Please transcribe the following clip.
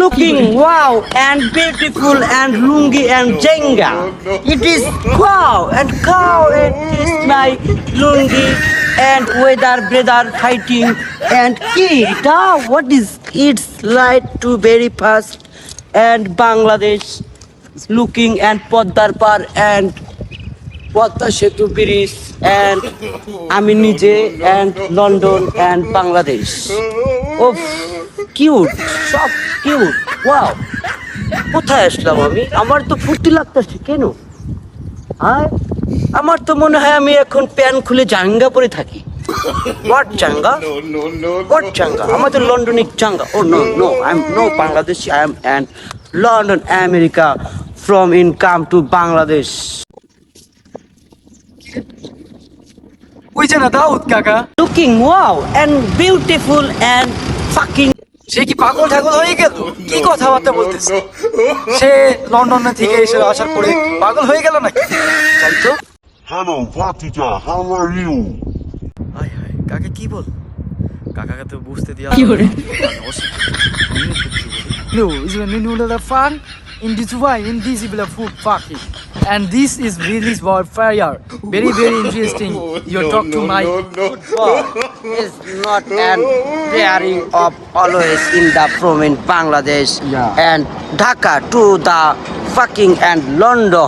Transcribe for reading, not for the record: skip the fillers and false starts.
Looking wow and beautiful and lungi and jenga. It is wow and cow. It is my lungi and weather brother fighting and it. What is it's light to very fast and Bangladesh looking and Poddar Par and Podda Setu Bridge and আমি নিজে and London and Bangladesh. Oh, cute, সব cute. Wow. কোথায় আসলাম আমি? আমার তো ফুর্তি লাগতেছে কেন? হ্যাঁ? আমার তো মনে হয় আমি এখন প্যান খুলে জাঙ্গা পরে থাকি। What জাঙ্গা? What জাঙ্গা? আমাদের লন্ডনিক জাঙ্গা। Oh no, I'm no Bangladeshi. I am an London, America from income to Bangladesh. ওই যে না দাউদ কাকা, Looking wow and beautiful and fucking সে কি পাগল ঠাগল হয়ে গেল? কি কথাবার্তা বলতেছে? সে লন্ডন থেকে এসে আসার পরে পাগল হয়ে গেল নাকি? তাই তো। Hello, Vatija, how are you? High high, কাকা কি বল? কাকাকে তো বুঝতে দিয়া কি করে? No, is when you know the fun in this way, in this will food fucking. And this is really about fire. Very interesting. You talk to my football is not an pairing of always in the from in Bangladesh and Dhaka to the fucking and London.